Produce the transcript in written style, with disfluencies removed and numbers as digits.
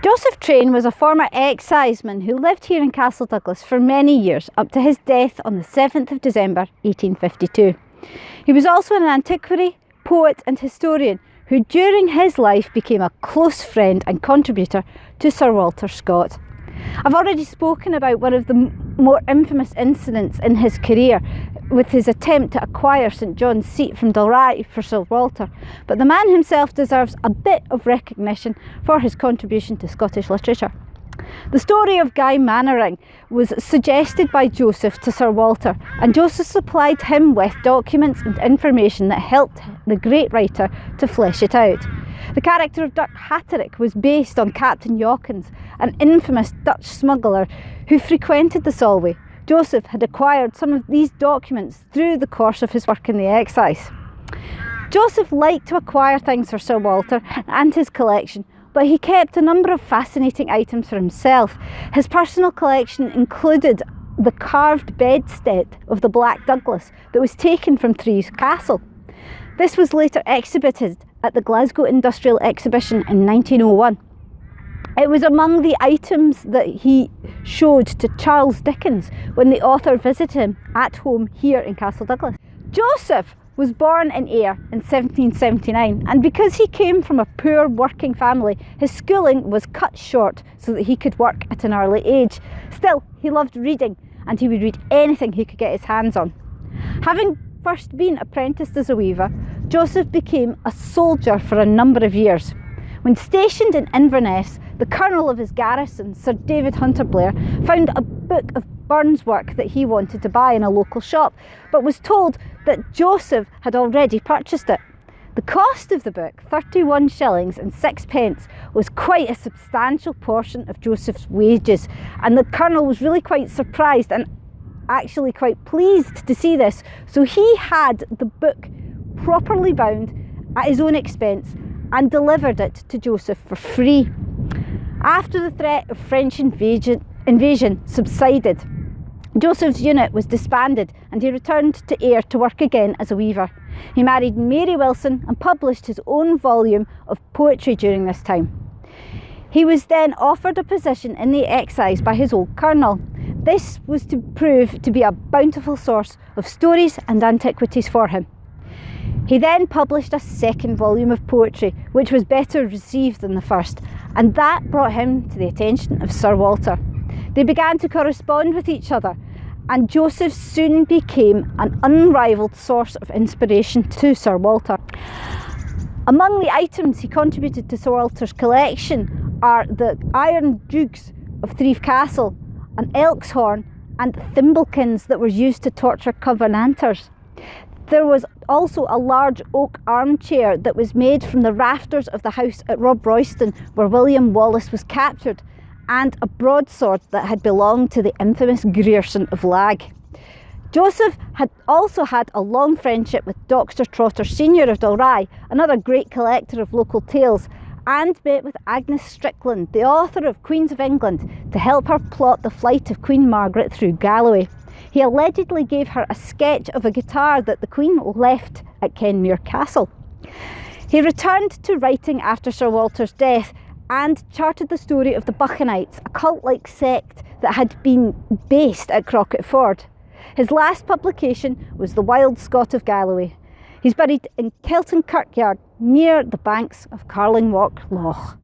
Joseph Train was a former exciseman who lived here in Castle Douglas for many years, up to his death on the 7th of December 1852. He was also an antiquary, poet and historian who during his life became a close friend and contributor to Sir Walter Scott. I've already spoken about one of the more infamous incidents in his career with his attempt to acquire St John's seat from Dalry for Sir Walter, but the man himself deserves a bit of recognition for his contribution to Scottish literature. The story of Guy Mannering was suggested by Joseph to Sir Walter, and Joseph supplied him with documents and information that helped the great writer to flesh it out. The character of Dirk Hatterick was based on Captain Yawkins, an infamous Dutch smuggler who frequented the Solway. Joseph had acquired some of these documents through the course of his work in the excise. Joseph liked to acquire things for Sir Walter and his collection, but he kept a number of fascinating items for himself. His personal collection included the carved bedstead of the Black Douglas that was taken from Treves Castle. This was later exhibited at the Glasgow Industrial Exhibition in 1901. It was among the items that he showed to Charles Dickens when the author visited him at home here in Castle Douglas. Joseph was born in Ayr in 1779, and because he came from a poor working family, his schooling was cut short so that he could work at an early age. Still, he loved reading, and he would read anything he could get his hands on. Having first been apprenticed as a weaver, Joseph became a soldier for a number of years. When stationed in Inverness, the colonel of his garrison, Sir David Hunter Blair, found a book of Burns' work that he wanted to buy in a local shop, but was told that Joseph had already purchased it. The cost of the book, 31 shillings and 6 pence, was quite a substantial portion of Joseph's wages, and the colonel was really quite surprised and actually quite pleased to see this, so he had the book properly bound at his own expense and delivered it to Joseph for free. After the threat of French invasion subsided, Joseph's unit was disbanded and he returned to Ayr to work again as a weaver. He married Mary Wilson and published his own volume of poetry during this time. He was then offered a position in the excise by his old colonel. This was to prove to be a bountiful source of stories and antiquities for him. He then published a second volume of poetry, which was better received than the first, and that brought him to the attention of Sir Walter. They began to correspond with each other, and Joseph soon became an unrivalled source of inspiration to Sir Walter. Among the items he contributed to Sir Walter's collection are the iron jugs of Treves Castle, an elk's horn, and thimblekins that were used to torture Covenanters. There was also a large oak armchair that was made from the rafters of the house at Rob Royston, where William Wallace was captured, and a broadsword that had belonged to the infamous Grierson of Lag. Joseph had also had a long friendship with Dr. Trotter Senior of Dalry, another great collector of local tales, and met with Agnes Strickland, the author of Queens of England, to help her plot the flight of Queen Margaret through Galloway. He allegedly gave her a sketch of a guitar that the Queen left at Kenmure Castle. He returned to writing after Sir Walter's death and charted the story of the Buchanites, a cult-like sect that had been based at Crockett Ford. His last publication was The Wild Scot of Galloway. He's buried in Kelton Kirkyard near the banks of Carlingwalk Loch.